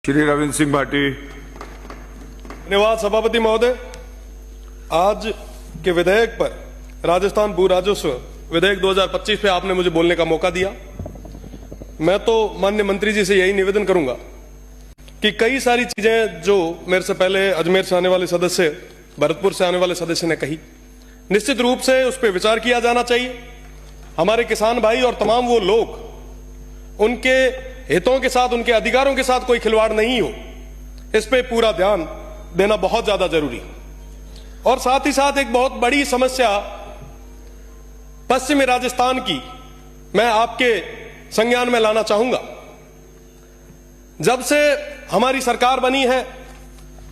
श्री रविंद्र सिंह भाटी। धन्यवाद सभापति महोदय। आज के विधेयक पर राजस्थान भू राजस्व विधेयक 2025 पे आपने मुझे बोलने का मौका दिया। मैं तो माननीय मंत्री जी से यही निवेदन करूंगा कि कई सारी चीजें जो मेरे से पहले अजमेर से आने वाले सदस्य, भरतपुर से आने वाले सदस्य ने कही, निश्चित रूप से उस पर विचार किया जाना चाहिए। हमारे किसान भाई और तमाम वो लोग, उनके हितों के साथ, उनके अधिकारों के साथ कोई खिलवाड़ नहीं हो, इस पे पूरा ध्यान देना बहुत ज्यादा जरूरी है। और साथ ही साथ एक बहुत बड़ी समस्या पश्चिमी राजस्थान की मैं आपके संज्ञान में लाना चाहूंगा। जब से हमारी सरकार बनी है,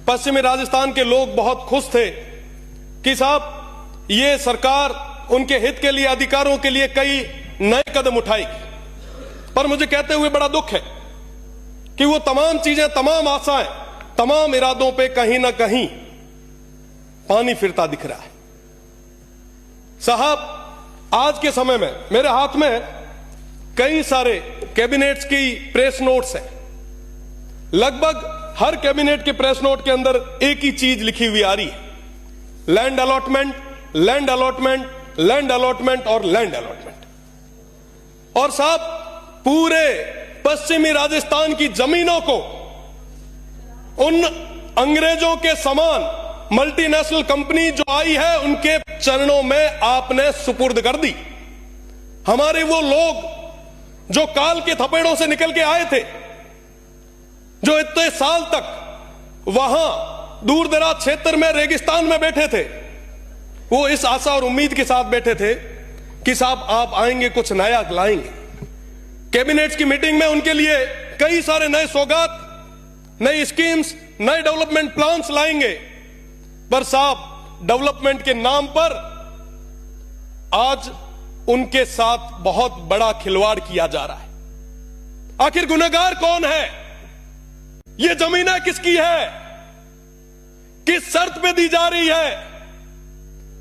पश्चिमी राजस्थान के लोग बहुत खुश थे कि साहब ये सरकार उनके हित के लिए, अधिकारों के लिए कई नए कदम उठाएगी। पर मुझे कहते हुए बड़ा दुख है कि वो तमाम चीजें, तमाम आशाएं, तमाम इरादों पे कहीं ना कहीं पानी फिरता दिख रहा है। साहब, आज के समय में मेरे हाथ में कई सारे कैबिनेट्स की प्रेस नोट्स हैं। लगभग हर कैबिनेट के प्रेस नोट के अंदर एक ही चीज लिखी हुई आ रही है, land allotment, land allotment, land allotment और लैंड अलॉटमेंट। और साहब, पूरे पश्चिमी राजस्थान की जमीनों को उन अंग्रेजों के समान मल्टीनेशनल कंपनी जो आई है, उनके चरणों में आपने सुपुर्द कर दी। हमारे वो लोग जो काल के थपेड़ों से निकल के आए थे, जो इतने साल तक वहां दूर दराज क्षेत्र में, रेगिस्तान में बैठे थे, वो इस आशा और उम्मीद के साथ बैठे थे कि साहब आप आएंगे, कुछ नया लाएंगे। कैबिनेट्स की मीटिंग में उनके लिए कई सारे नए सौगात, नई स्कीम्स, नए डेवलपमेंट प्लान्स लाएंगे। पर साहब, डेवलपमेंट के नाम पर आज उनके साथ बहुत बड़ा खिलवाड़ किया जा रहा है। आखिर गुनहगार कौन है? ये जमीनें किसकी है? किस शर्त पे दी जा रही है?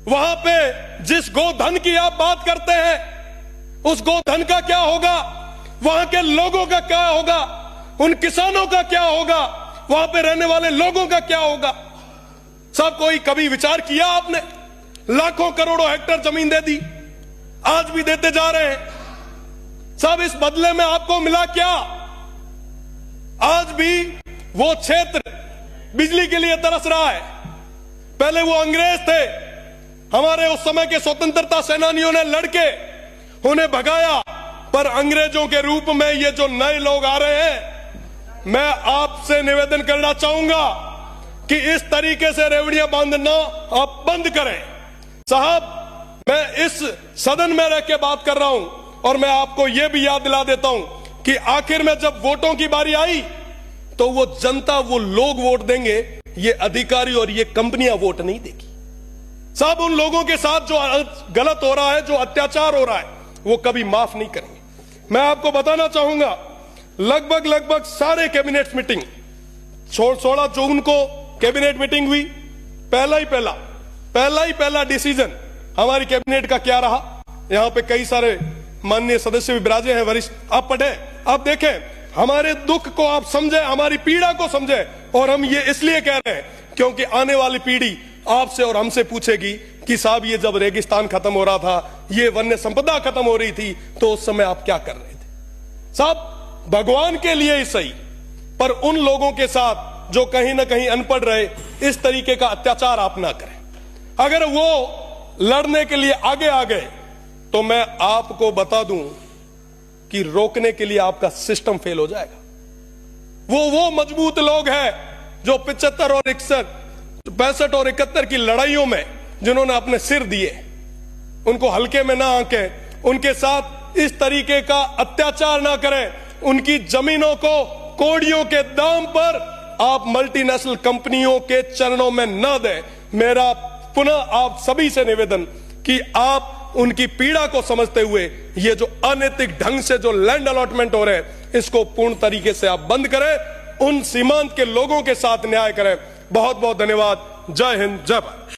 वहां पे जिस गोधन की आप बात करते हैं, उस गोधन का क्या होगा? वहां के लोगों का क्या होगा? उन किसानों का क्या होगा? वहां पे रहने वाले लोगों का क्या होगा? सब कोई कभी विचार किया आपने? लाखों करोड़ों हेक्टेयर जमीन दे दी, आज भी देते जा रहे हैं। सब इस बदले में आपको मिला क्या? आज भी वो क्षेत्र बिजली के लिए तरस रहा है। पहले वो अंग्रेज थे, हमारे उस समय के स्वतंत्रता सेनानियों ने लड़के उन्हें भगाया, पर अंग्रेजों के रूप में ये जो नए लोग आ रहे हैं, मैं आपसे निवेदन करना चाहूंगा कि इस तरीके से रेवड़ियां बांधना आप बंद करें। साहब, मैं इस सदन में रह के बात कर रहा हूं और मैं आपको यह भी याद दिला देता हूं कि आखिर में जब वोटों की बारी आई तो वो जनता, वो लोग वोट देंगे, ये अधिकारी और ये कंपनियां वोट नहीं देगी। साहब, उन लोगों के साथ जो गलत हो रहा है, जो अत्याचार हो रहा है, वो कभी माफ नहीं करेंगे। मैं आपको बताना चाहूंगा, लगभग सारे कैबिनेट मीटिंग, 16 जून को कैबिनेट मीटिंग हुई। पहला ही पहला डिसीजन हमारी कैबिनेट का क्या रहा? यहां पे कई सारे माननीय सदस्य भी विराजे हैं, वरिष्ठ, आप पढ़े, आप देखें, हमारे दुख को आप समझे, हमारी पीड़ा को समझे। और हम ये इसलिए कह रहे हैं क्योंकि आने वाली पीढ़ी आपसे और हमसे पूछेगी कि साहब ये जब रेगिस्तान खत्म हो रहा था, ये वन्य संपदा खत्म हो रही थी, तो उस समय आप क्या कर रहे थे? साहब, भगवान के लिए ही सही, पर उन लोगों के साथ जो कहीं ना कहीं अनपढ़ रहे, इस तरीके का अत्याचार आप ना करें। अगर वो लड़ने के लिए आगे आ गए तो मैं आपको बता दूं कि रोकने के लिए आपका सिस्टम फेल हो जाएगा। वो मजबूत लोग हैं जो 75 और 61, 65 और 71 की लड़ाइयों में जिन्होंने अपने सिर दिए, उनको हल्के में ना आंकें, उनके साथ इस तरीके का अत्याचार ना करें। उनकी जमीनों को कौड़ियों के दाम पर आप मल्टीनेशनल कंपनियों के चरणों में न दें। मेरा पुनः आप सभी से निवेदन कि आप उनकी पीड़ा को समझते हुए ये जो अनैतिक ढंग से जो लैंड अलॉटमेंट हो रहे हैं, इसको पूर्ण तरीके से आप बंद करें, उन सीमांत के लोगों के साथ न्याय करें। बहुत बहुत धन्यवाद। जय हिंद, जय भारत।